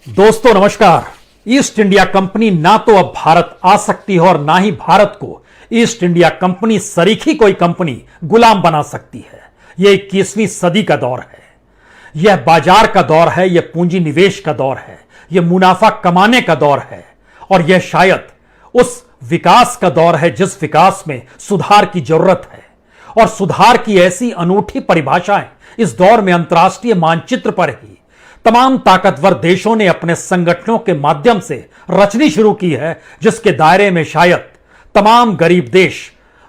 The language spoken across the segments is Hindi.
दोस्तों नमस्कार। ईस्ट इंडिया कंपनी ना तो अब भारत आ सकती है और ना ही भारत को ईस्ट इंडिया कंपनी सरीखी कोई कंपनी गुलाम बना सकती है। यह 21वीं सदी का दौर है, यह बाजार का दौर है, यह पूंजी निवेश का दौर है, यह मुनाफा कमाने का दौर है और यह शायद उस विकास का दौर है जिस विकास में सुधार की जरूरत है। और सुधार की ऐसी अनूठी परिभाषाएं इस दौर में अंतर्राष्ट्रीय मानचित्र पर ही तमाम ताकतवर देशों ने अपने संगठनों के माध्यम से रचनी शुरू की है, जिसके दायरे में शायद तमाम गरीब देश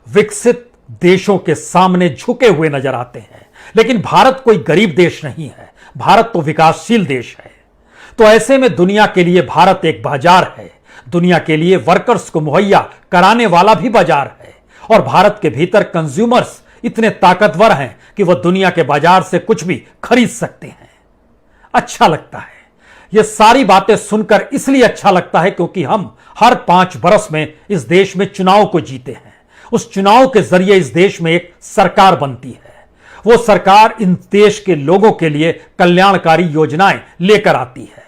विकसित देशों के सामने झुके हुए नजर आते हैं। लेकिन भारत कोई गरीब देश नहीं है, भारत तो विकासशील देश है। तो ऐसे में दुनिया के लिए भारत एक बाजार है, दुनिया के लिए वर्कर्स को मुहैया कराने वाला भी बाजार है। और भारत के भीतर कंज्यूमर्स इतने ताकतवर हैं कि वह दुनिया के बाजार से कुछ भी खरीद सकते हैं। अच्छा लगता है यह सारी बातें सुनकर, इसलिए अच्छा लगता है क्योंकि हम हर 5 बरस में इस देश में चुनाव को जीते हैं। उस चुनाव के जरिए इस देश में एक सरकार बनती है। वो सरकार इन देश के लोगों के लिए कल्याणकारी योजनाएं लेकर आती है।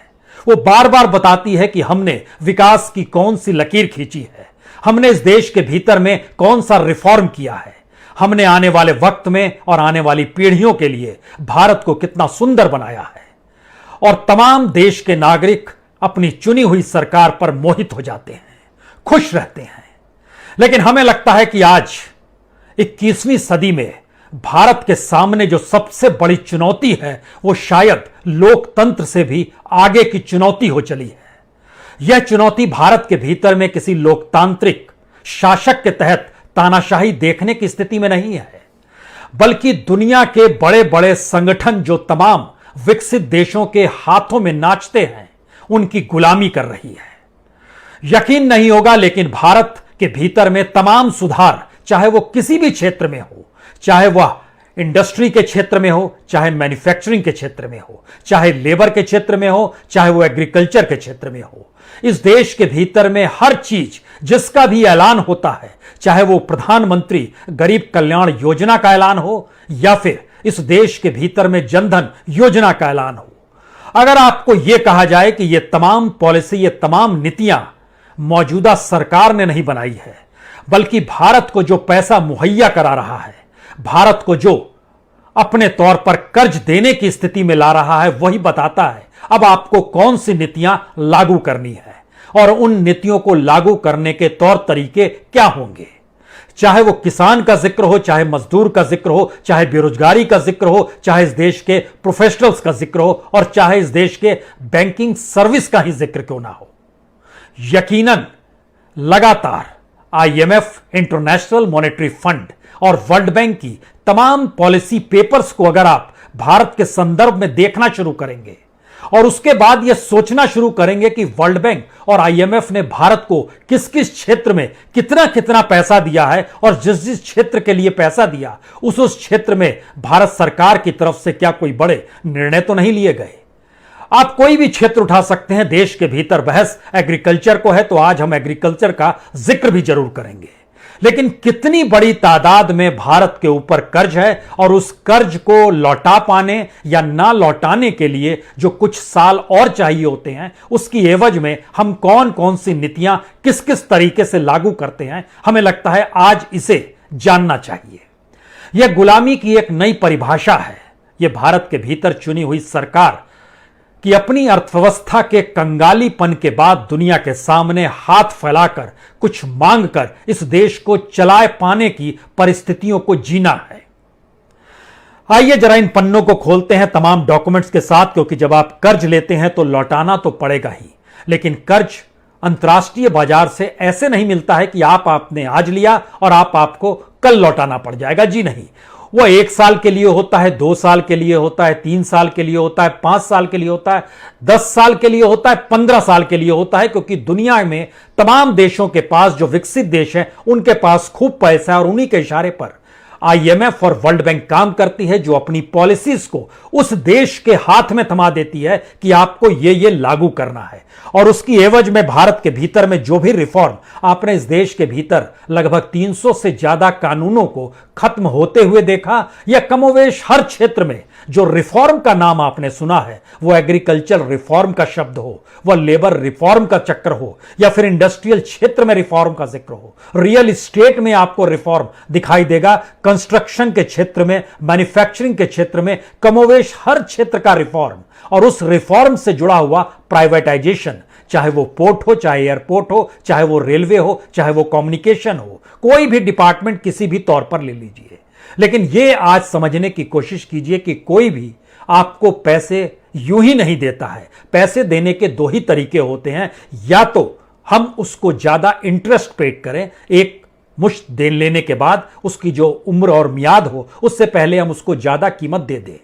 वो बार बार बताती है कि हमने विकास की कौन सी लकीर खींची है, हमने इस देश के भीतर में कौन सा रिफॉर्म किया है, हमने आने वाले वक्त में और आने वाली पीढ़ियों के लिए भारत को कितना सुंदर बनाया है। और तमाम देश के नागरिक अपनी चुनी हुई सरकार पर मोहित हो जाते हैं, खुश रहते हैं। लेकिन हमें लगता है कि आज 21वीं सदी में भारत के सामने जो सबसे बड़ी चुनौती है वो शायद लोकतंत्र से भी आगे की चुनौती हो चली है। यह चुनौती भारत के भीतर में किसी लोकतांत्रिक शासक के तहत तानाशाही देखने की स्थिति में नहीं है, बल्कि दुनिया के बड़े बड़े संगठन जो तमाम विकसित देशों के हाथों में नाचते हैं, उनकी गुलामी कर रही है। यकीन नहीं होगा, लेकिन भारत के भीतर में तमाम सुधार, चाहे वो किसी भी क्षेत्र में हो, चाहे वह इंडस्ट्री के क्षेत्र में हो, चाहे मैन्युफैक्चरिंग के क्षेत्र में हो, चाहे लेबर के क्षेत्र में हो, चाहे वो एग्रीकल्चर के क्षेत्र में हो, इस देश के भीतर में हर चीज जिसका भी ऐलान होता है, चाहे वो प्रधानमंत्री गरीब कल्याण योजना का ऐलान हो या फिर इस देश के भीतर में जनधन योजना का ऐलान हो, अगर आपको यह कहा जाए कि यह तमाम पॉलिसी, यह तमाम नीतियां मौजूदा सरकार ने नहीं बनाई है, बल्कि भारत को जो पैसा मुहैया करा रहा है, भारत को जो अपने तौर पर कर्ज देने की स्थिति में ला रहा है, वही बताता है अब आपको कौन सी नीतियां लागू करनी है और उन नीतियों को लागू करने के तौर तरीके क्या होंगे। चाहे वो किसान का जिक्र हो, चाहे मजदूर का जिक्र हो, चाहे बेरोजगारी का जिक्र हो, चाहे इस देश के प्रोफेशनल्स का जिक्र हो और चाहे इस देश के बैंकिंग सर्विस का ही जिक्र क्यों ना हो। यकीनन लगातार आईएमएफ, इंटरनेशनल मॉनेटरी फंड और वर्ल्ड बैंक की तमाम पॉलिसी पेपर्स को अगर आप भारत के संदर्भ में देखना शुरू करेंगे और उसके बाद यह सोचना शुरू करेंगे कि वर्ल्ड बैंक और आईएमएफ ने भारत को किस किस क्षेत्र में कितना कितना पैसा दिया है और जिस जिस क्षेत्र के लिए पैसा दिया उस क्षेत्र में भारत सरकार की तरफ से क्या कोई बड़े निर्णय तो नहीं लिए गए। आप कोई भी क्षेत्र उठा सकते हैं, देश के भीतर बहस एग्रीकल्चर को है तो आज हम एग्रीकल्चर का जिक्र भी जरूर करेंगे। लेकिन कितनी बड़ी तादाद में भारत के ऊपर कर्ज है और उस कर्ज को लौटा पाने या ना लौटाने के लिए जो कुछ साल और चाहिए होते हैं, उसकी एवज में हम कौन कौन सी नीतियां किस किस तरीके से लागू करते हैं, हमें लगता है आज इसे जानना चाहिए। यह गुलामी की एक नई परिभाषा है। यह भारत के भीतर चुनी हुई सरकार कि अपनी अर्थव्यवस्था के कंगालीपन के बाद दुनिया के सामने हाथ फैलाकर कुछ मांगकर इस देश को चलाए पाने की परिस्थितियों को जीना है। आइए जरा इन पन्नों को खोलते हैं तमाम डॉक्यूमेंट्स के साथ, क्योंकि जब आप कर्ज लेते हैं तो लौटाना तो पड़ेगा ही, लेकिन कर्ज अंतर्राष्ट्रीय बाजार से ऐसे नहीं मिलता है कि आपने आज लिया और आपको कल लौटाना पड़ जाएगा। जी नहीं, वो 1 साल के लिए होता है, 2 साल के लिए होता है, 3 साल के लिए होता है, 5 साल के लिए होता है, 10 साल के लिए होता है, 15 साल के लिए होता है, क्योंकि दुनिया में तमाम देशों के पास, जो विकसित देश हैं, उनके पास खूब पैसा है और उन्हीं के इशारे पर आईएमएफ और वर्ल्ड बैंक काम करती है, जो अपनी पॉलिसीज को उस देश के हाथ में थमा देती है कि आपको ये लागू करना है। और उसकी एवज में भारत के भीतर में जो भी रिफॉर्म आपने इस देश के भीतर लगभग 300 से ज्यादा कानूनों को खत्म होते हुए देखा, या कमोवेश हर क्षेत्र में जो रिफॉर्म का नाम आपने सुना है, वो एग्रीकल्चर रिफॉर्म का शब्द हो, वह लेबर रिफॉर्म का चक्कर हो, या फिर इंडस्ट्रियल क्षेत्र में रिफॉर्म का जिक्र हो, रियल एस्टेट में आपको रिफॉर्म दिखाई देगा, कंस्ट्रक्शन के क्षेत्र में, मैन्युफैक्चरिंग के क्षेत्र में, कमोवेश हर क्षेत्र का रिफॉर्म, और उस रिफॉर्म से जुड़ा हुआ प्राइवेटाइजेशन, चाहे वो पोर्ट हो, चाहे एयरपोर्ट हो, चाहे वो रेलवे हो, चाहे वो कम्युनिकेशन हो, कोई भी डिपार्टमेंट किसी भी तौर पर ले लीजिए। लेकिन यह आज समझने की कोशिश कीजिए कि कोई भी आपको पैसे यूं ही नहीं देता है। पैसे देने के दो ही तरीके होते हैं, या तो हम उसको ज्यादा इंटरेस्ट पेड करें, एक मुश्त दे लेने के बाद उसकी जो उम्र और मियाद हो उससे पहले हम उसको ज्यादा कीमत दे दें।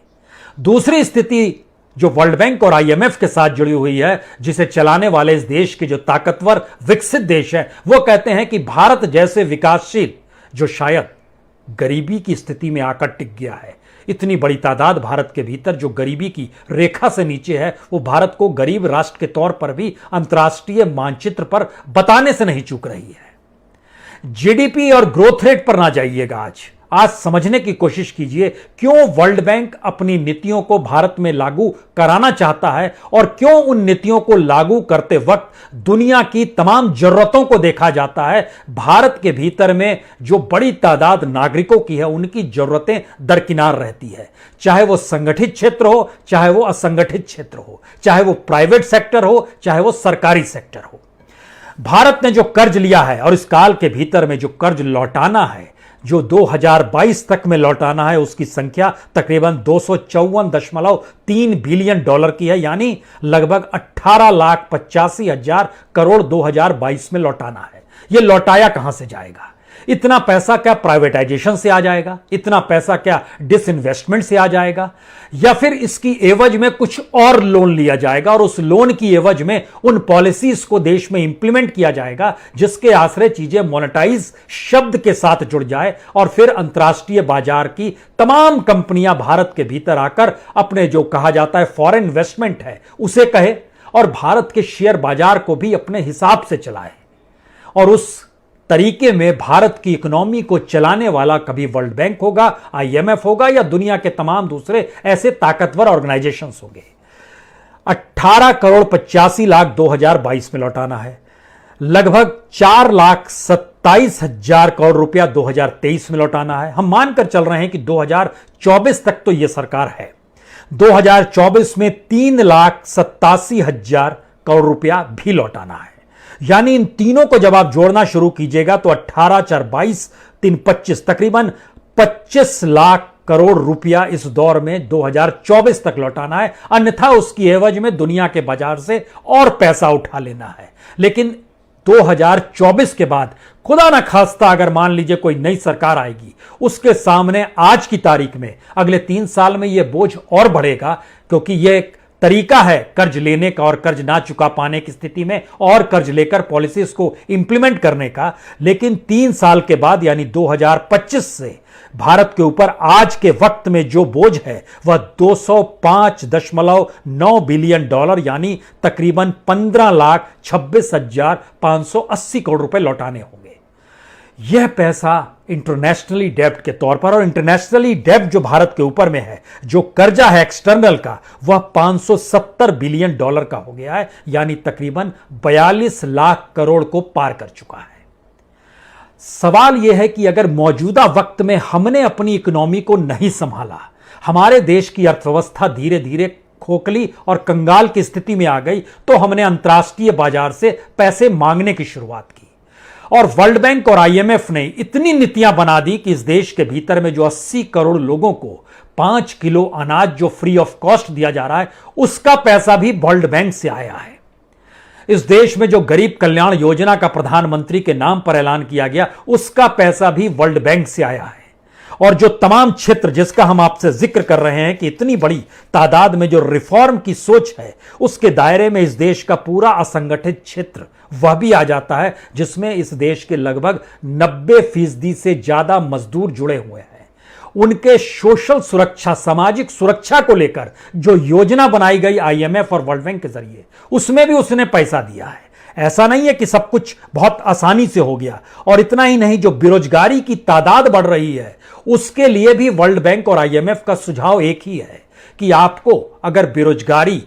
दूसरी स्थिति जो वर्ल्ड बैंक और आईएमएफ के साथ जुड़ी हुई है, जिसे चलाने वाले इस देश के जो ताकतवर विकसित देश है, वो कहते हैं कि भारत जैसे विकासशील जो शायद गरीबी की स्थिति में आकर टिक गया है, इतनी बड़ी तादाद भारत के भीतर जो गरीबी की रेखा से नीचे है, वो भारत को गरीब राष्ट्र के तौर पर भी अंतर्राष्ट्रीय मानचित्र पर बताने से नहीं चूक रही है। जीडीपी और ग्रोथ रेट पर ना जाइएगा, आज समझने की कोशिश कीजिए क्यों वर्ल्ड बैंक अपनी नीतियों को भारत में लागू कराना चाहता है, और क्यों उन नीतियों को लागू करते वक्त दुनिया की तमाम जरूरतों को देखा जाता है। भारत के भीतर में जो बड़ी तादाद नागरिकों की है, उनकी जरूरतें दरकिनार रहती है, चाहे वो संगठित क्षेत्र हो, चाहे वो असंगठित क्षेत्र हो, चाहे वो प्राइवेट सेक्टर हो, चाहे वो सरकारी सेक्टर हो। भारत ने जो कर्ज लिया है और इस काल के भीतर में जो कर्ज लौटाना है, जो 2022 तक में लौटाना है, उसकी संख्या तकरीबन 254.3 बिलियन डॉलर की है, यानी लगभग 18,85,000 करोड़ 2022 में लौटाना है। यह लौटाया कहां से जाएगा? इतना पैसा क्या प्राइवेटाइजेशन से आ जाएगा? इतना पैसा क्या डिसइन्वेस्टमेंट से आ जाएगा? या फिर इसकी एवज में कुछ और लोन लिया जाएगा और उस लोन की एवज में उन पॉलिसीज को देश में इंप्लीमेंट किया जाएगा जिसके आश्रय चीजें मोनेटाइज शब्द के साथ जुड़ जाए, और फिर अंतर्राष्ट्रीय बाजार की तमाम कंपनियां भारत के भीतर आकर अपने जो कहा जाता है फॉरेन इन्वेस्टमेंट है उसे कहे, और भारत के शेयर बाजार को भी अपने हिसाब से चलाए। और उस तरीके में भारत की इकोनॉमी को चलाने वाला कभी वर्ल्ड बैंक होगा, आईएमएफ होगा, या दुनिया के तमाम दूसरे ऐसे ताकतवर ऑर्गेनाइजेशंस होंगे। 18,85,00,000 2022 में लौटाना है, लगभग 4,27,000 करोड़ रुपया 2023 में लौटाना है। हम मानकर चल रहे हैं कि 2024 तक तो यह सरकार है। 2024 में 3,87,000 करोड़ रुपया भी लौटाना है। यानी इन तीनों को जब आप जोड़ना शुरू कीजिएगा तो 18 4 22 3 25 तकरीबन 25 लाख करोड़ रुपया इस दौर में 2024 तक लौटाना है। अन्यथा उसकी एवज में दुनिया के बाजार से और पैसा उठा लेना है। लेकिन 2024 के बाद खुदा ना खास्ता अगर मान लीजिए कोई नई सरकार आएगी, उसके सामने आज की तारीख में अगले 3 साल में यह बोझ और बढ़ेगा, क्योंकि यह एक तरीका है कर्ज लेने का और कर्ज ना चुका पाने की स्थिति में और कर्ज लेकर पॉलिसीज को इंप्लीमेंट करने का। लेकिन 3 साल के बाद यानी 2025 से भारत के ऊपर आज के वक्त में जो बोझ है वह 205.9 बिलियन डॉलर यानी तकरीबन 15,26,580 करोड़ रुपए लौटाने होंगे। यह पैसा इंटरनेशनली डेब्ट के तौर पर, और इंटरनेशनली डेब्ट जो भारत के ऊपर में है, जो कर्जा है एक्सटर्नल का, वह 570 बिलियन डॉलर का हो गया है, यानी तकरीबन 42 लाख करोड़ को पार कर चुका है। सवाल यह है कि अगर मौजूदा वक्त में हमने अपनी इकोनॉमी को नहीं संभाला, हमारे देश की अर्थव्यवस्था धीरे धीरे खोखली और कंगाल की स्थिति में आ गई, तो हमने अंतर्राष्ट्रीय बाजार से पैसे मांगने की शुरुआत की। और वर्ल्ड बैंक और आईएमएफ ने इतनी नीतियां बना दी कि इस देश के भीतर में जो 80 करोड़ लोगों को 5 किलो अनाज जो फ्री ऑफ कॉस्ट दिया जा रहा है, उसका पैसा भी वर्ल्ड बैंक से आया है। इस देश में जो गरीब कल्याण योजना का प्रधानमंत्री के नाम पर ऐलान किया गया, उसका पैसा भी वर्ल्ड बैंक से आया है। और जो तमाम क्षेत्र जिसका हम आपसे जिक्र कर रहे हैं कि इतनी बड़ी तादाद में जो रिफॉर्म की सोच है, उसके दायरे में इस देश का पूरा असंगठित क्षेत्र वह भी आ जाता है, जिसमें इस देश के लगभग 90% से ज्यादा मजदूर जुड़े हुए हैं। उनके सोशल सुरक्षा, सामाजिक सुरक्षा को लेकर जो योजना बनाई गई आईएमएफ और वर्ल्ड बैंक के जरिए, उसमें भी उसने पैसा दिया है। ऐसा नहीं है कि सब कुछ बहुत आसानी से हो गया। और इतना ही नहीं, जो बेरोजगारी की तादाद बढ़ रही है, उसके लिए भी वर्ल्ड बैंक और आईएमएफ का सुझाव एक ही है कि आपको अगर बेरोजगारी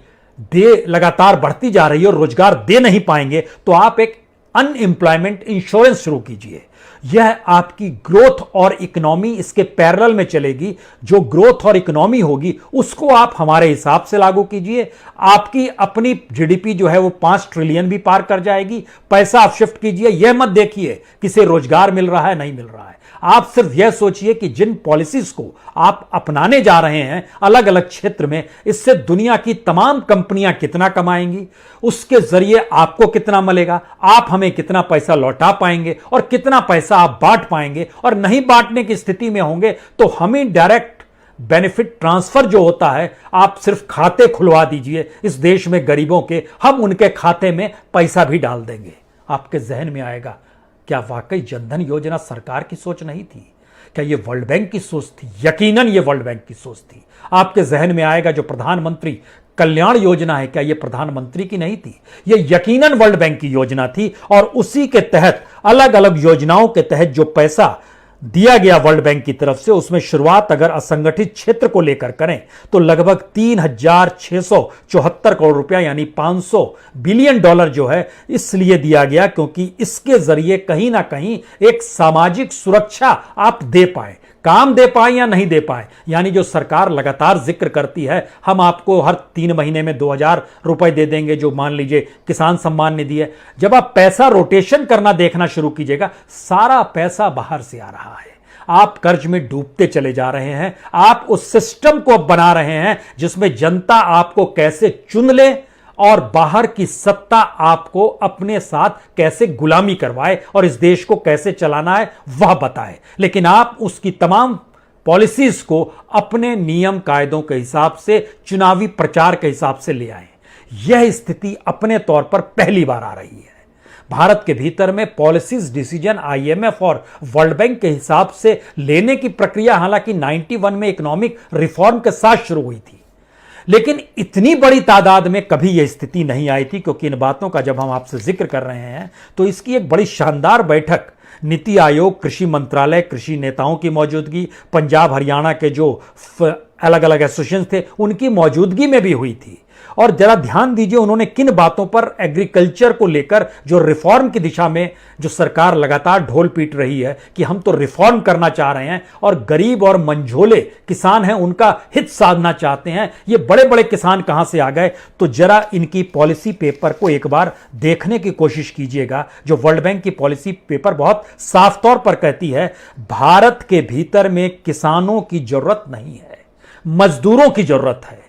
दे लगातार बढ़ती जा रही है और रोजगार दे नहीं पाएंगे तो आप एक अनएम्प्लॉयमेंट इंश्योरेंस शुरू कीजिए। यह आपकी ग्रोथ और इकोनॉमी इसके पैरेलल में चलेगी। जो ग्रोथ और इकोनॉमी होगी उसको आप हमारे हिसाब से लागू कीजिए। आपकी अपनी जीडीपी जो है वो 5 ट्रिलियन भी पार कर जाएगी। पैसा आप शिफ्ट कीजिए। यह मत देखिए किसे रोजगार मिल रहा है नहीं मिल रहा है। आप सिर्फ यह सोचिए कि जिन पॉलिसीज को आप अपनाने जा रहे हैं अलग अलग क्षेत्र में, इससे दुनिया की तमाम कंपनियां कितना कमाएंगी, उसके जरिए आपको कितना मिलेगा, आप हमें कितना पैसा लौटा पाएंगे और कितना पैसा आप बांट पाएंगे। और नहीं बांटने की स्थिति में होंगे तो हमें डायरेक्ट बेनिफिट ट्रांसफर जो होता है, आप सिर्फ खाते खुलवा दीजिए इस देश में गरीबों के, हम उनके खाते में पैसा भी डाल देंगे। आपके जहन में आएगा, क्या वाकई जनधन योजना सरकार की सोच नहीं थी? क्या यह वर्ल्ड बैंक की सोच थी? यकीनन यह वर्ल्ड बैंक की सोच थी। आपके जहन में आएगा जो प्रधानमंत्री कल्याण योजना है, क्या यह प्रधानमंत्री की नहीं थी? यह यकीनन वर्ल्ड बैंक की योजना थी। और उसी के तहत अलग अलग योजनाओं के तहत जो पैसा दिया गया वर्ल्ड बैंक की तरफ से, उसमें शुरुआत अगर असंगठित क्षेत्र को लेकर करें तो लगभग 3,674 करोड़ रुपया यानी $500 बिलियन जो है इसलिए दिया गया क्योंकि इसके जरिए कहीं ना कहीं एक सामाजिक सुरक्षा आप दे पाए। काम दे पाए या नहीं दे पाए, यानी जो सरकार लगातार जिक्र करती है हम आपको हर 3 महीने में 2,000 रुपए दे देंगे, जो मान लीजिए किसान सम्मान निधि है। जब आप पैसा रोटेशन करना देखना शुरू कीजिएगा, सारा पैसा बाहर से आ रहा है। आप कर्ज में डूबते चले जा रहे हैं। आप उस सिस्टम को बना रहे हैं जिसमें जनता आपको कैसे चुन ले और बाहर की सत्ता आपको अपने साथ कैसे गुलामी करवाए और इस देश को कैसे चलाना है वह बताए। लेकिन आप उसकी तमाम पॉलिसीज को अपने नियम कायदों के हिसाब से, चुनावी प्रचार के हिसाब से ले आए। यह स्थिति अपने तौर पर पहली बार आ रही है। भारत के भीतर में पॉलिसीज डिसीजन आईएमएफ और वर्ल्ड बैंक के हिसाब से लेने की प्रक्रिया हालांकि 91 में इकोनॉमिक रिफॉर्म के साथ शुरू हुई थी, लेकिन इतनी बड़ी तादाद में कभी यह स्थिति नहीं आई थी। क्योंकि इन बातों का जब हम आपसे जिक्र कर रहे हैं तो इसकी एक बड़ी शानदार बैठक नीति आयोग, कृषि मंत्रालय, कृषि नेताओं की मौजूदगी, पंजाब हरियाणा के जो अलग अलग एसोसिएशन थे उनकी मौजूदगी में भी हुई थी। और जरा ध्यान दीजिए उन्होंने किन बातों पर एग्रीकल्चर को लेकर, जो रिफॉर्म की दिशा में जो सरकार लगातार ढोल पीट रही है कि हम तो रिफॉर्म करना चाह रहे हैं और गरीब और मंझोले किसान हैं उनका हित साधना चाहते हैं, ये बड़े बड़े किसान कहां से आ गए? तो जरा इनकी पॉलिसी पेपर को एक बार देखने की कोशिश कीजिएगा। जो वर्ल्ड बैंक की पॉलिसी पेपर बहुत साफ तौर पर कहती है भारत के भीतर में किसानों की जरूरत नहीं है, मजदूरों की जरूरत है।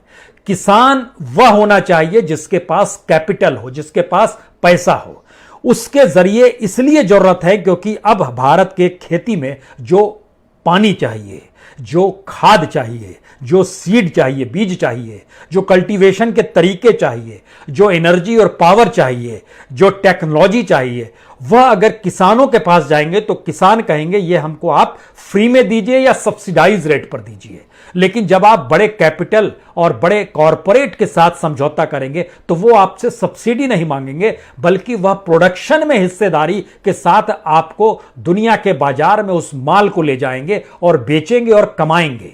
किसान वह होना चाहिए जिसके पास कैपिटल हो, जिसके पास पैसा हो। उसके जरिए इसलिए जरूरत है क्योंकि अब भारत के खेती में जो पानी चाहिए, जो खाद चाहिए, जो सीड चाहिए, बीज चाहिए, जो कल्टीवेशन के तरीके चाहिए, जो एनर्जी और पावर चाहिए, जो टेक्नोलॉजी चाहिए, वह अगर किसानों के पास जाएंगे तो किसान कहेंगे ये हमको आप फ्री में दीजिए या सब्सिडाइज रेट पर दीजिए। लेकिन जब आप बड़े कैपिटल और बड़े कॉरपोरेट के साथ समझौता करेंगे तो वो आपसे सब्सिडी नहीं मांगेंगे, बल्कि वह प्रोडक्शन में हिस्सेदारी के साथ आपको दुनिया के बाजार में उस माल को ले जाएंगे और बेचेंगे और कमाएंगे।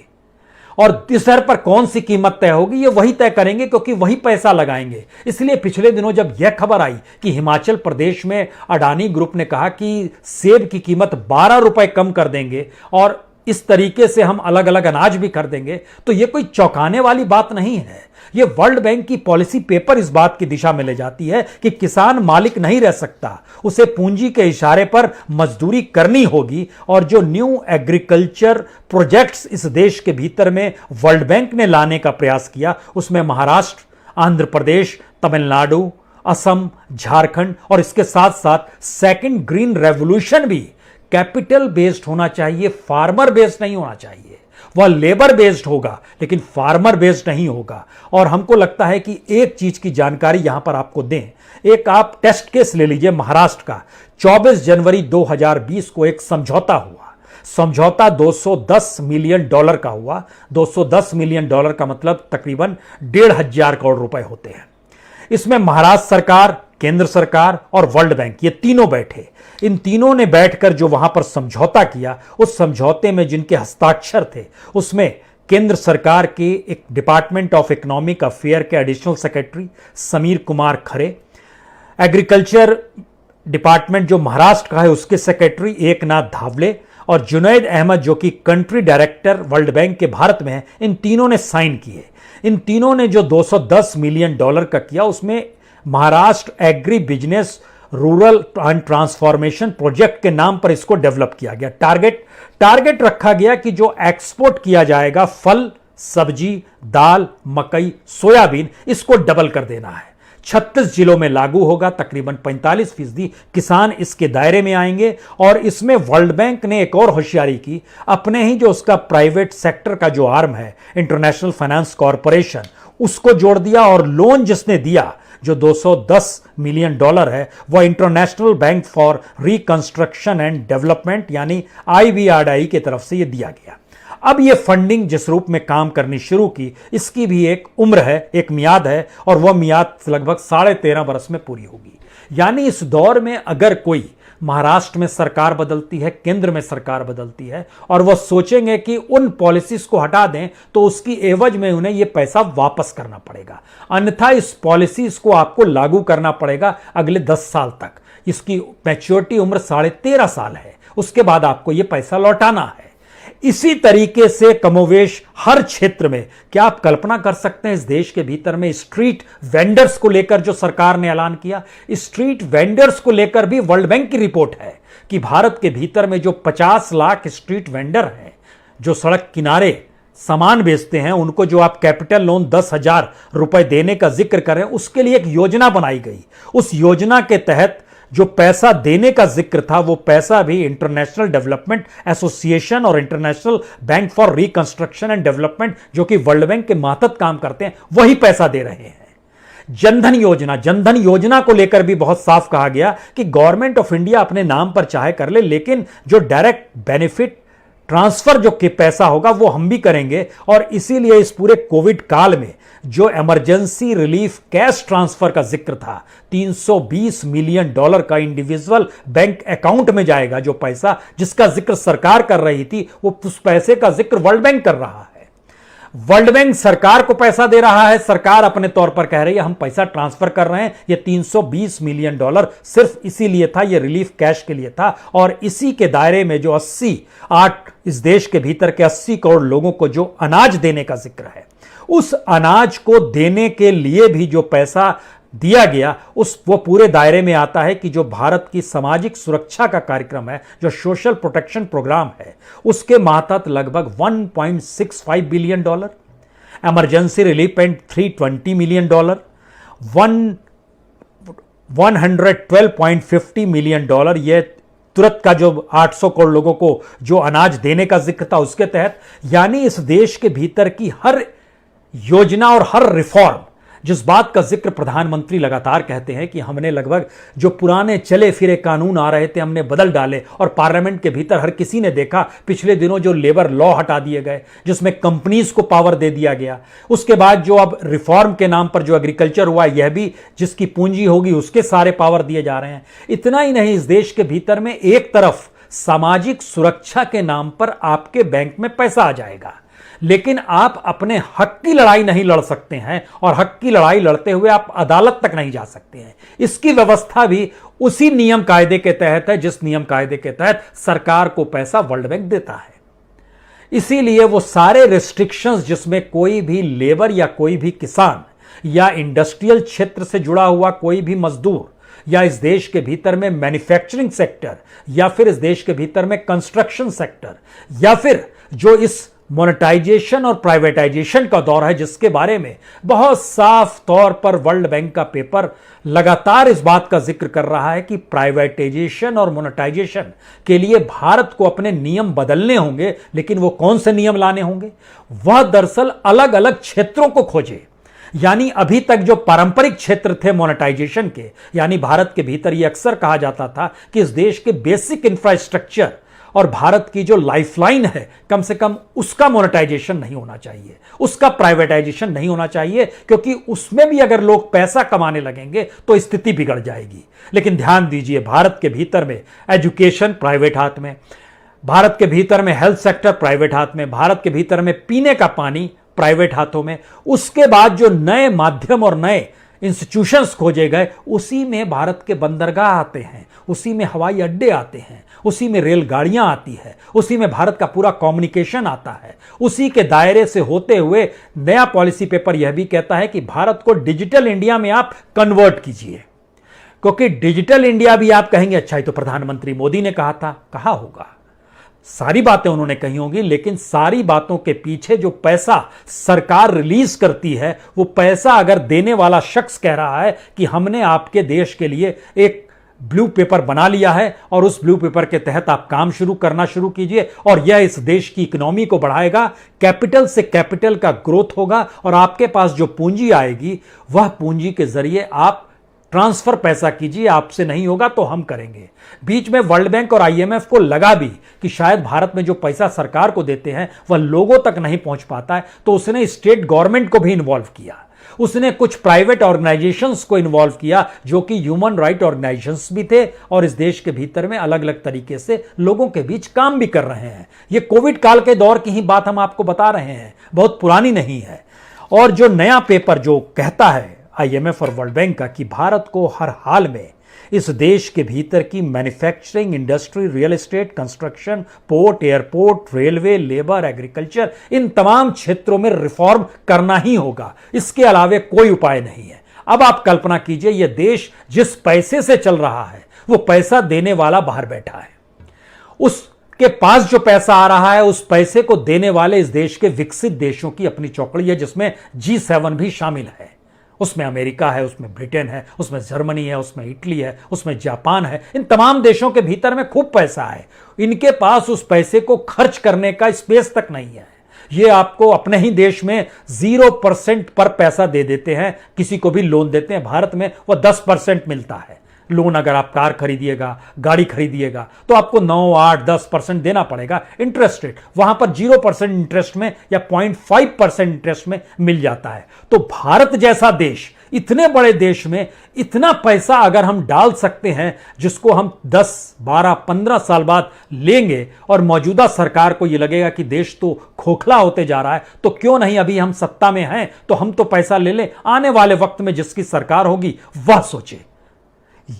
और इस दर पर कौन सी कीमत तय होगी ये वही तय करेंगे क्योंकि वही पैसा लगाएंगे। इसलिए पिछले दिनों जब यह खबर आई कि हिमाचल प्रदेश में अडानी ग्रुप ने कहा कि सेब की कीमत 12 रुपए कम कर देंगे और इस तरीके से हम अलग अलग अनाज भी कर देंगे, तो यह कोई चौंकाने वाली बात नहीं है। यह वर्ल्ड बैंक की पॉलिसी पेपर इस बात की दिशा में ले जाती है कि किसान मालिक नहीं रह सकता, उसे पूंजी के इशारे पर मजदूरी करनी होगी। और जो न्यू एग्रीकल्चर प्रोजेक्ट्स इस देश के भीतर में वर्ल्ड बैंक ने लाने का प्रयास किया, उसमें महाराष्ट्र, आंध्र प्रदेश, तमिलनाडु, असम, झारखंड और इसके साथ साथ सेकंड ग्रीन रेवोल्यूशन भी कैपिटल बेस्ड होना चाहिए, फार्मर बेस्ड नहीं होना चाहिए। वह लेबर बेस्ड होगा लेकिन फार्मर बेस्ड नहीं होगा। और हमको लगता है कि एक चीज की जानकारी यहां पर आपको दें। एक आप टेस्ट केस ले लीजिए महाराष्ट्र का। 24 जनवरी 2020 को एक समझौता हुआ। समझौता $210 मिलियन का हुआ। $210 मिलियन का मतलब तकरीबन 1,500 करोड़ रुपए होते हैं। इसमें महाराष्ट्र सरकार, केंद्र सरकार और वर्ल्ड बैंक ये तीनों बैठे। इन तीनों ने बैठकर जो वहां पर समझौता किया, उस समझौते में जिनके हस्ताक्षर थे उसमें केंद्र सरकार के एक डिपार्टमेंट ऑफ इकोनॉमिक अफेयर के additional secretary Sameer Kumar Khare, agriculture department जो महाराष्ट्र का है उसके सेक्रेटरी एकनाथ धावले और जुनैद अहमद जो कि कंट्री डायरेक्टर वर्ल्ड बैंक के भारत में है, इन तीनों ने साइन किए। इन तीनों ने जो $210 मिलियन का किया उसमें Maharashtra agri business rural and transformation project के नाम पर इसको डेवलप किया गया। टारगेट रखा गया कि जो एक्सपोर्ट किया जाएगा फल, सब्जी, दाल, मकई, सोयाबीन, इसको डबल कर देना है। 36 जिलों में लागू होगा। तकरीबन 45% किसान इसके दायरे में आएंगे। और इसमें वर्ल्ड बैंक ने एक और होशियारी की, अपने ही जो उसका प्राइवेट सेक्टर का जो आर्म है इंटरनेशनल फाइनेंस कॉरपोरेशन, उसको जोड़ दिया और लोन जिसने दिया जो $210 मिलियन है वह international bank for reconstruction and development यानी IBRDI की तरफ से यह दिया गया। अब यह फंडिंग जिस रूप में काम करनी शुरू की, इसकी भी एक उम्र है, एक मियाद है, और वह मियाद लगभग 13.5 बरस में पूरी होगी। यानी इस दौर में अगर कोई महाराष्ट्र में सरकार बदलती है, केंद्र में सरकार बदलती है और वह सोचेंगे कि उन पॉलिसीज को हटा दें तो उसकी एवज में उन्हें यह पैसा वापस करना पड़ेगा, अन्यथा इस पॉलिसीज को आपको लागू करना पड़ेगा अगले 10 साल तक। इसकी मैच्योरिटी उम्र 13.5 साल है, उसके बाद आपको यह पैसा लौटाना है। इसी तरीके से कमोवेश हर क्षेत्र में, क्या आप कल्पना कर सकते हैं इस देश के भीतर में स्ट्रीट वेंडर्स को लेकर जो सरकार ने ऐलान किया, स्ट्रीट वेंडर्स को लेकर भी वर्ल्ड बैंक की रिपोर्ट है कि भारत के भीतर में जो 50 लाख स्ट्रीट वेंडर हैं जो सड़क किनारे सामान बेचते हैं, उनको जो आप कैपिटल लोन 10,000 रुपए देने का जिक्र करें, उसके लिए एक योजना बनाई गई। उस योजना के तहत जो पैसा देने का जिक्र था वो पैसा भी इंटरनेशनल डेवलपमेंट एसोसिएशन और international bank for reconstruction and development जो कि वर्ल्ड बैंक के मातहत काम करते हैं, वही पैसा दे रहे हैं। जनधन योजना को लेकर भी बहुत साफ कहा गया कि गवर्नमेंट ऑफ इंडिया अपने नाम पर चाहे कर ले, लेकिन जो डायरेक्ट बेनिफिट ट्रांसफर जो कि पैसा होगा वो हम भी करेंगे। और इसीलिए इस पूरे कोविड काल में जो इमरजेंसी रिलीफ कैश ट्रांसफर का जिक्र था, $320 मिलियन का इंडिविजुअल बैंक अकाउंट में जाएगा। जो पैसा जिसका जिक्र सरकार कर रही थी, वो उस पैसे का जिक्र वर्ल्ड बैंक कर रहा है। वर्ल्ड बैंक सरकार को पैसा दे रहा है, सरकार अपने तौर पर कह रही है हम पैसा ट्रांसफर कर रहे हैं। ये $320 मिलियन सिर्फ इसीलिए था, ये रिलीफ कैश के लिए था। और इसी के दायरे में जो इस देश के भीतर के 80 करोड़ लोगों को जो अनाज देने का जिक्र है, उस अनाज को देने के लिए भी जो पैसा दिया गया वो पूरे दायरे में आता है कि जो भारत की सामाजिक सुरक्षा का कार्यक्रम है, जो सोशल प्रोटेक्शन प्रोग्राम है, उसके मातहत लगभग $1.65 billion, emergency relief and $320 million, 112.50 million, यह तुरंत का जो 800 करोड़ लोगों को जो अनाज देने का जिक्र था उसके तहत। यानी इस देश के भीतर की हर योजना और हर रिफॉर्म, जिस बात का जिक्र प्रधानमंत्री लगातार कहते हैं कि हमने लगभग जो पुराने चले फिरे कानून आ रहे थे हमने बदल डाले, और पार्लियामेंट के भीतर हर किसी ने देखा पिछले दिनों जो लेबर लॉ हटा दिए गए जिसमें कंपनीज को पावर दे दिया गया, उसके बाद जो अब रिफॉर्म के नाम पर जो एग्रीकल्चर हुआ, यह भी जिसकी पूंजी होगी उसके सारे पावर दिए जा रहे हैं। इतना ही नहीं, इस देश के भीतर में एक तरफ सामाजिक सुरक्षा के नाम पर आपके बैंक में पैसा आ जाएगा, लेकिन आप अपने हक की लड़ाई नहीं लड़ सकते हैं, और हक की लड़ाई लड़ते हुए आप अदालत तक नहीं जा सकते हैं। इसकी व्यवस्था भी उसी नियम कायदे के तहत है जिस नियम कायदे के तहत सरकार को पैसा वर्ल्ड बैंक देता है। इसीलिए वो सारे रिस्ट्रिक्शंस जिसमें कोई भी लेबर या कोई भी किसान या इंडस्ट्रियल क्षेत्र से जुड़ा हुआ कोई भी मजदूर या इस देश के भीतर में मैन्युफैक्चरिंग सेक्टर या फिर इस देश के भीतर में कंस्ट्रक्शन सेक्टर या फिर जो इस मोनेटाइजेशन और प्राइवेटाइजेशन का दौर है, जिसके बारे में बहुत साफ तौर पर वर्ल्ड बैंक का पेपर लगातार इस बात का जिक्र कर रहा है कि प्राइवेटाइजेशन और मोनेटाइजेशन के लिए भारत को अपने नियम बदलने होंगे। लेकिन वो कौन से नियम लाने होंगे? वह दरअसल अलग अलग क्षेत्रों को खोजे। यानी अभी तक जो पारंपरिक क्षेत्र थे मोनेटाइजेशन के, यानी भारत के भीतर यह अक्सर कहा जाता था कि इस देश के बेसिक इंफ्रास्ट्रक्चर और भारत की जो लाइफलाइन है, कम से कम उसका मोनेटाइजेशन नहीं होना चाहिए, उसका प्राइवेटाइजेशन नहीं होना चाहिए, क्योंकि उसमें भी अगर लोग पैसा कमाने लगेंगे तो स्थिति बिगड़ जाएगी। लेकिन ध्यान दीजिए, भारत के भीतर में एजुकेशन प्राइवेट हाथ में, भारत के भीतर में हेल्थ सेक्टर प्राइवेट हाथ में, भारत के भीतर में पीने का पानी प्राइवेट हाथों में, उसके बाद जो नए माध्यम और नए इंस्टीट्यूशंस खोजे गए उसी में भारत के बंदरगाह आते हैं, उसी में हवाई अड्डे आते हैं, उसी में रेलगाड़ियां आती है, उसी में भारत का पूरा कम्युनिकेशन आता है। उसी के दायरे से होते हुए नया पॉलिसी पेपर यह भी कहता है कि भारत को डिजिटल इंडिया में आप कन्वर्ट कीजिए, क्योंकि डिजिटल इंडिया भी आप कहेंगे अच्छा, ये तो प्रधानमंत्री मोदी ने कहा था। कहा होगा, सारी बातें उन्होंने कही होंगी, लेकिन सारी बातों के पीछे जो पैसा सरकार रिलीज करती है, वो पैसा अगर देने वाला शख्स कह रहा है कि हमने आपके देश के लिए एक ब्लू पेपर बना लिया है और उस ब्लू पेपर के तहत आप काम करना शुरू कीजिए और यह इस देश की इकोनॉमी को बढ़ाएगा, कैपिटल से कैपिटल का ग्रोथ होगा और आपके पास जो पूंजी आएगी वह पूंजी के जरिए आप ट्रांसफर पैसा कीजिए, आपसे नहीं होगा तो हम करेंगे। बीच में वर्ल्ड बैंक और आईएमएफ को लगा भी कि शायद भारत में जो पैसा सरकार को देते हैं वह लोगों तक नहीं पहुंच पाता है, तो उसने स्टेट गवर्नमेंट को भी इन्वॉल्व किया, उसने कुछ प्राइवेट ऑर्गेनाइजेशंस को इन्वॉल्व किया जो कि ह्यूमन राइट ऑर्गेनाइजेशंस भी थे और इस देश के भीतर में अलग अलग तरीके से लोगों के बीच काम भी कर रहे हैं। ये कोविड काल के दौर की ही बात हम आपको बता रहे हैं, बहुत पुरानी नहीं है। और जो नया पेपर जो कहता है आईएमएफ और वर्ल्ड बैंक का कि भारत को हर हाल में इस देश के भीतर की manufacturing industry, real estate, construction, port, airport, railway, labour, agriculture, इन तमाम क्षेत्रों में रिफॉर्म करना ही होगा, इसके अलावे कोई उपाय नहीं है। अब आप कल्पना कीजिए, यह देश जिस पैसे से चल रहा है वो पैसा देने वाला बाहर बैठा है, उसके पास जो पैसा आ रहा है उस पैसे को देने वाले इस देश के विकसित देशों की अपनी चौकड़ी है, जिसमें G7 भी शामिल है। उसमें अमेरिका है, उसमें ब्रिटेन है, उसमें जर्मनी है, उसमें इटली है, उसमें जापान है। इन तमाम देशों के भीतर में खूब पैसा है, इनके पास उस पैसे को खर्च करने का स्पेस तक नहीं है। ये आपको अपने ही देश में 0% पर पैसा दे देते हैं, किसी को भी लोन देते हैं। भारत में वो 10% मिलता है लोन। अगर आप कार खरीदिएगा, गाड़ी खरीदिएगा तो आपको 9, 8, 10% देना पड़ेगा इंटरेस्ट रेट। वहां पर 0% इंटरेस्ट में या 0.5% इंटरेस्ट में मिल जाता है। तो भारत जैसा देश, इतने बड़े देश में इतना पैसा अगर हम डाल सकते हैं, जिसको हम 10, 12, 15 साल बाद लेंगे और मौजूदा सरकार को यह लगेगा कि देश तो खोखला होते जा रहा है, तो क्यों नहीं, अभी हम सत्ता में हैं तो हम तो पैसा ले लें, आने वाले वक्त में जिसकी सरकार होगी वह सोचे।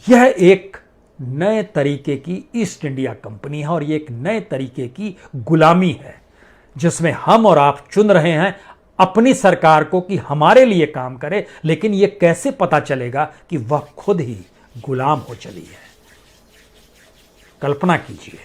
यह एक नए तरीके की ईस्ट इंडिया कंपनी है और यह एक नए तरीके की गुलामी है, जिसमें हम और आप चुन रहे हैं अपनी सरकार को कि हमारे लिए काम करे, लेकिन यह कैसे पता चलेगा कि वह खुद ही गुलाम हो चली है। कल्पना कीजिए,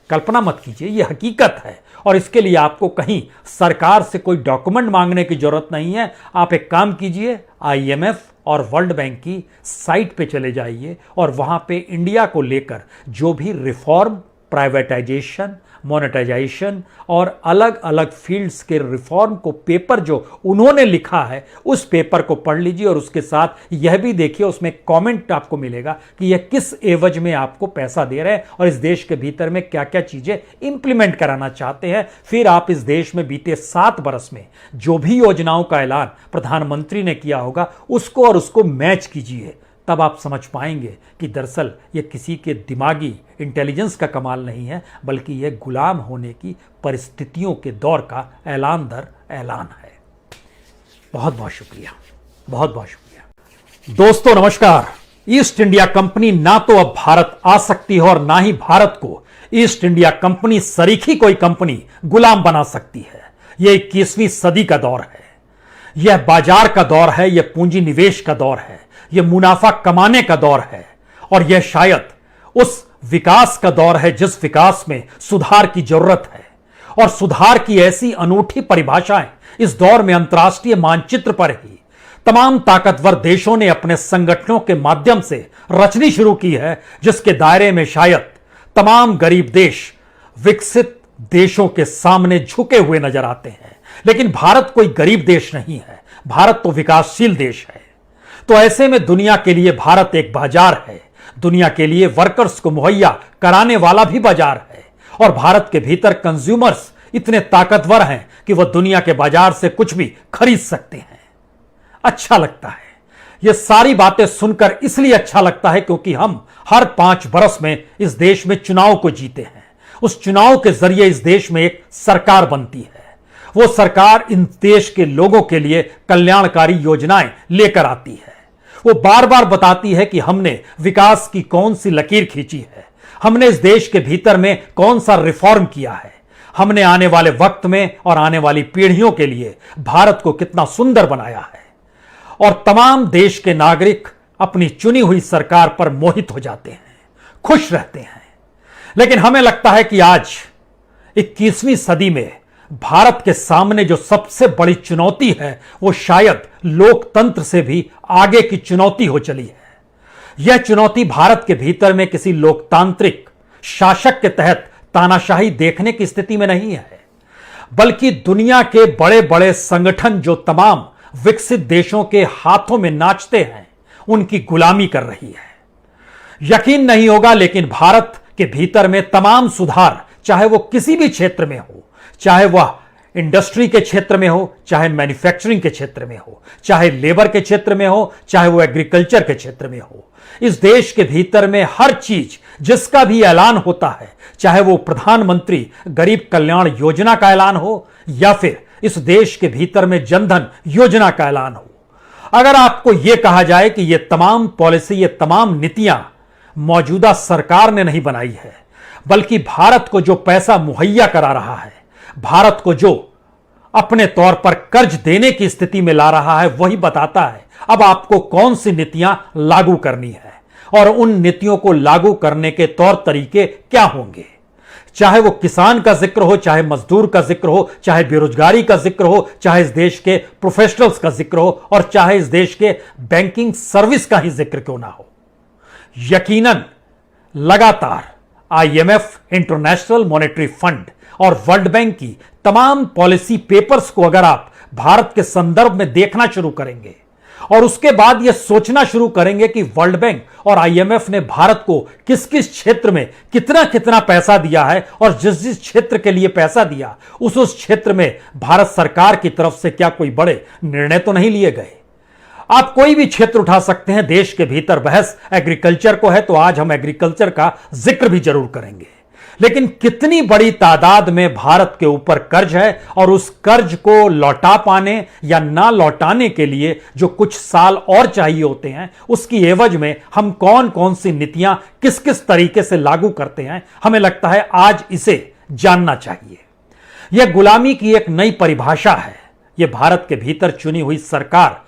कल्पना मत कीजिए, यह हकीकत है और इसके लिए आपको कहीं सरकार से कोई डॉक्यूमेंट मांगने की जरूरत नहीं है। आप एक काम कीजिए, आईएमएफ और वर्ल्ड बैंक की साइट पे चले जाइए और वहां पे इंडिया को लेकर जो भी रिफॉर्म, प्राइवेटाइजेशन, मोनेटाइजेशन और अलग अलग फील्ड्स के रिफॉर्म को पेपर जो उन्होंने लिखा है उस पेपर को पढ़ लीजिए और उसके साथ यह भी देखिए, उसमें कमेंट आपको मिलेगा कि यह किस एवज में आपको पैसा दे रहे हैं और इस देश के भीतर में क्या क्या चीजें इंप्लीमेंट कराना चाहते हैं। फिर आप इस देश में बीते 7 वर्ष में जो भी योजनाओं का ऐलान प्रधानमंत्री ने किया होगा उसको और उसको मैच कीजिए, तब आप समझ पाएंगे कि दरअसल ये किसी के दिमागी इंटेलिजेंस का कमाल नहीं है, बल्कि यह गुलाम होने की परिस्थितियों के दौर का ऐलान दर ऐलान है। बहुत बहुत शुक्रिया, बहुत बहुत शुक्रिया। दोस्तों नमस्कार। ईस्ट इंडिया कंपनी ना तो अब भारत आ सकती है और ना ही भारत को ईस्ट इंडिया कंपनी सरीखी कोई कंपनी गुलाम बना सकती है। यह 21वीं सदी का दौर है, यह बाजार का दौर है, यह पूंजी निवेश का दौर है, यह मुनाफा कमाने का दौर है और यह शायद उस विकास का दौर है जिस विकास में सुधार की जरूरत है। और सुधार की ऐसी अनूठी परिभाषाएं इस दौर में अंतर्राष्ट्रीय मानचित्र पर ही तमाम ताकतवर देशों ने अपने संगठनों के माध्यम से रचनी शुरू की है, जिसके दायरे में शायद तमाम गरीब देश विकसित देशों के सामने झुके हुए नजर आते हैं। लेकिन भारत कोई गरीब देश नहीं है, भारत तो विकासशील देश है। तो ऐसे में दुनिया के लिए भारत एक बाजार है, दुनिया के लिए वर्कर्स को मुहैया कराने वाला भी बाजार है और भारत के भीतर कंज्यूमर्स इतने ताकतवर हैं कि वह दुनिया के बाजार से कुछ भी खरीद सकते हैं। अच्छा लगता है यह सारी बातें सुनकर, इसलिए अच्छा लगता है क्योंकि हम हर 5 बरस में इस देश में चुनाव को जीते हैं। उस चुनाव के जरिए इस देश में एक सरकार बनती है। वो सरकार इन देश के लोगों के लिए कल्याणकारी योजनाएं लेकर आती है। वो बार बार बताती है कि हमने विकास की कौन सी लकीर खींची है, हमने इस देश के भीतर में कौन सा रिफॉर्म किया है, हमने आने वाले वक्त में और आने वाली पीढ़ियों के लिए भारत को कितना सुंदर बनाया है। और तमाम देश के नागरिक अपनी चुनी हुई सरकार पर मोहित हो जाते हैं, खुश रहते हैं। लेकिन हमें लगता है कि आज 21वीं सदी में भारत के सामने जो सबसे बड़ी चुनौती है वो शायद लोकतंत्र से भी आगे की चुनौती हो चली है। यह चुनौती भारत के भीतर में किसी लोकतांत्रिक शासक के तहत तानाशाही देखने की स्थिति में नहीं है, बल्कि दुनिया के बड़े बड़े संगठन जो तमाम विकसित देशों के हाथों में नाचते हैं, उनकी गुलामी कर रही है। यकीन नहीं होगा, लेकिन भारत के भीतर में तमाम सुधार, चाहे वो किसी भी क्षेत्र में हो, चाहे वह इंडस्ट्री के क्षेत्र में हो, चाहे मैन्युफैक्चरिंग के क्षेत्र में हो, चाहे लेबर के क्षेत्र में हो, चाहे वो एग्रीकल्चर के क्षेत्र में हो, इस देश के भीतर में हर चीज जिसका भी ऐलान होता है, चाहे वो प्रधानमंत्री गरीब कल्याण योजना का ऐलान हो या फिर इस देश के भीतर में जनधन योजना का ऐलान हो, अगर आपको यह कहा जाए कि यह तमाम पॉलिसी, ये तमाम नीतियां मौजूदा सरकार ने नहीं बनाई है, बल्कि भारत को जो पैसा मुहैया करा रहा है, भारत को जो अपने तौर पर कर्ज देने की स्थिति में ला रहा है, वही बताता है अब आपको कौन सी नीतियां लागू करनी है और उन नीतियों को लागू करने के तौर तरीके क्या होंगे। चाहे वो किसान का जिक्र हो, चाहे मजदूर का जिक्र हो, चाहे बेरोजगारी का जिक्र हो, चाहे इस देश के प्रोफेशनल्स का जिक्र हो, और चाहे इस देश के बैंकिंग सर्विस का ही जिक्र क्यों ना हो। यकीनन लगातार आईएमएफ, इंटरनेशनल मॉनेटरी फंड और वर्ल्ड बैंक की तमाम पॉलिसी पेपर्स को अगर आप भारत के संदर्भ में देखना शुरू करेंगे और उसके बाद यह सोचना शुरू करेंगे कि वर्ल्ड बैंक और आईएमएफ ने भारत को किस किस क्षेत्र में कितना कितना पैसा दिया है और जिस जिस क्षेत्र के लिए पैसा दिया उस क्षेत्र में भारत सरकार की तरफ से क्या कोई बड़े निर्णय तो नहीं लिए गए। आप कोई भी क्षेत्र उठा सकते हैं, देश के भीतर बहस एग्रीकल्चर को है तो आज हम एग्रीकल्चर का जिक्र भी जरूर करेंगे। लेकिन कितनी बड़ी तादाद में भारत के ऊपर कर्ज है और उस कर्ज को लौटा पाने या ना लौटाने के लिए जो कुछ साल और चाहिए होते हैं, उसकी एवज में हम कौन कौन सी नीतियां किस किस तरीके से लागू करते हैं, हमें लगता है आज इसे जानना चाहिए। यह गुलामी की एक नई परिभाषा है। यह भारत के भीतर चुनी हुई सरकार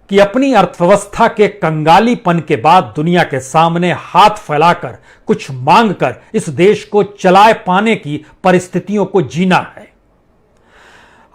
कि अपनी अर्थव्यवस्था के कंगालीपन के बाद दुनिया के सामने हाथ फैलाकर कुछ मांगकर इस देश को चलाए पाने की परिस्थितियों को जीना है।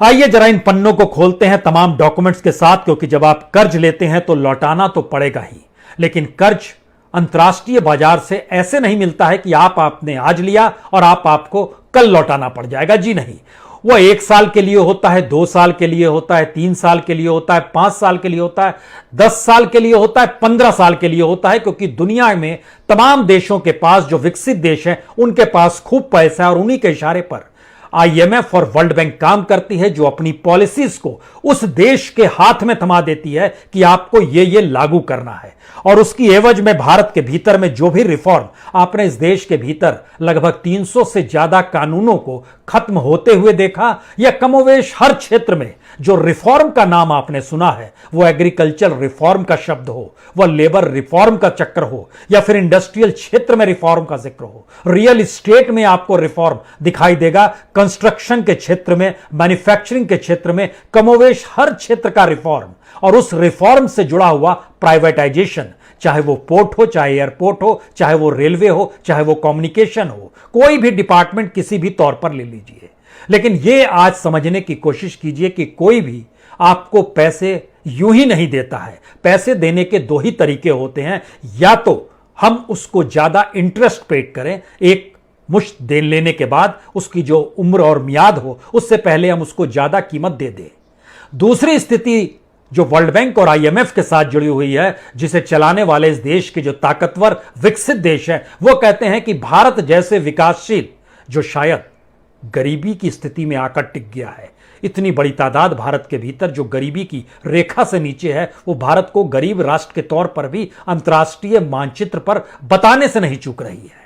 आइए जरा इन पन्नों को खोलते हैं तमाम डॉक्यूमेंट्स के साथ, क्योंकि जब आप कर्ज लेते हैं तो लौटाना तो पड़ेगा ही, लेकिन कर्ज अंतर्राष्ट्रीय बाजार से ऐसे नहीं मिलता है कि आपने आज लिया और आपको कल लौटाना पड़ जाएगा। जी नहीं, वो 1 साल के लिए होता है, 2 साल के लिए होता है, 3 साल के लिए होता है, 5 साल के लिए होता है, 10 साल के लिए होता है, 15 साल के लिए होता है, क्योंकि दुनिया में तमाम देशों के पास, जो विकसित देश हैं, उनके पास खूब पैसा है और उन्हीं के इशारे पर आईएमएफ और वर्ल्ड बैंक काम करती है, जो अपनी पॉलिसीज को उस देश के हाथ में थमा देती है कि आपको ये लागू करना है। और उसकी एवज में भारत के भीतर में जो भी रिफॉर्म आपने इस देश के भीतर लगभग 300 से ज्यादा कानूनों को खत्म होते हुए देखा, या कमोवेश हर क्षेत्र में जो रिफॉर्म का नाम आपने सुना है, वो एग्रीकल्चर रिफॉर्म का शब्द हो, वह लेबर रिफॉर्म का चक्कर हो, या फिर इंडस्ट्रियल क्षेत्र में रिफॉर्म का जिक्र हो, रियल एस्टेट में आपको रिफॉर्म दिखाई देगा, कंस्ट्रक्शन के क्षेत्र में, मैन्युफैक्चरिंग के क्षेत्र में, कमोवेश हर क्षेत्र का रिफॉर्म, और उस रिफॉर्म से जुड़ा हुआ प्राइवेटाइजेशन, चाहे वो पोर्ट हो, चाहे एयरपोर्ट हो, चाहे वो रेलवे हो, चाहे वो कम्युनिकेशन हो, कोई भी डिपार्टमेंट किसी भी तौर पर ले लीजिए। लेकिन यह आज समझने की कोशिश कीजिए कि कोई भी आपको पैसे यूं ही नहीं देता है। पैसे देने के 2 ही तरीके होते हैं, या तो हम उसको ज्यादा इंटरेस्ट पेड करें, एक मुश्त दे लेने के बाद उसकी जो उम्र और मियाद हो उससे पहले हम उसको ज्यादा कीमत दे दें। दूसरी स्थिति जो वर्ल्ड बैंक और आईएमएफ के साथ जुड़ी हुई है, जिसे चलाने वाले इस देश के जो ताकतवर विकसित देश हैं, वो कहते हैं कि भारत जैसे विकासशील, जो शायद गरीबी की स्थिति में आकर टिक गया है, इतनी बड़ी तादाद भारत के भीतर जो गरीबी की रेखा से नीचे है, वो भारत को गरीब राष्ट्र के तौर पर भी अंतर्राष्ट्रीय मानचित्र पर बताने से नहीं चूक रही है।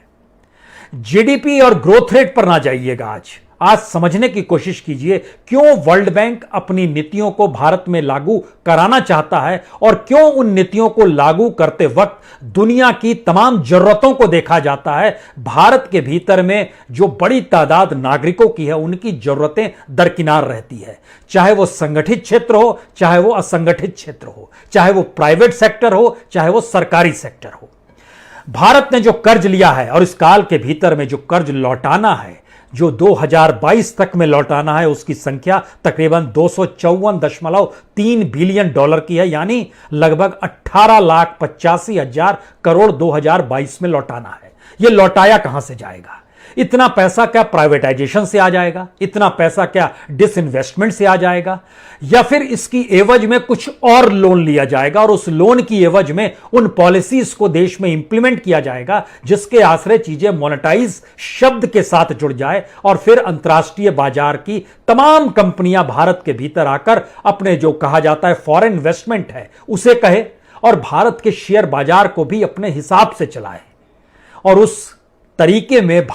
जीडीपी और ग्रोथ रेट पर ना जाइएगा। आज समझने की कोशिश कीजिए क्यों वर्ल्ड बैंक अपनी नीतियों को भारत में लागू कराना चाहता है और क्यों उन नीतियों को लागू करते वक्त दुनिया की तमाम जरूरतों को देखा जाता है। भारत के भीतर में जो बड़ी तादाद नागरिकों की है उनकी जरूरतें दरकिनार रहती है, चाहे वो संगठित क्षेत्र हो, चाहे वो असंगठित क्षेत्र हो, चाहे वो प्राइवेट सेक्टर हो, चाहे वो सरकारी सेक्टर हो। भारत ने जो कर्ज लिया है और इस काल के भीतर में जो कर्ज लौटाना है, जो 2022 तक में लौटाना है, उसकी संख्या तकरीबन 254.3 बिलियन डॉलर की है, यानी लगभग 18,85,000 करोड़ 2022 में लौटाना है। यह लौटाया कहां से जाएगा? इतना पैसा क्या प्राइवेटाइजेशन से आ जाएगा? इतना पैसा क्या डिसइन्वेस्टमेंट से आ जाएगा? या फिर इसकी एवज में कुछ और लोन लिया जाएगा और उस लोन की एवज में उन पॉलिसीज को देश में इंप्लीमेंट किया जाएगा जिसके आश्रय चीजें मोनेटाइज शब्द के साथ जुड़ जाए और फिर अंतर्राष्ट्रीय बाजार की तमाम कंपनियां भारत के भीतर आकर अपने जो कहा जाता है फॉरेन इन्वेस्टमेंट है उसे कहे और भारत के शेयर बाजार को भी अपने हिसाब से चलाए और उस तरीके में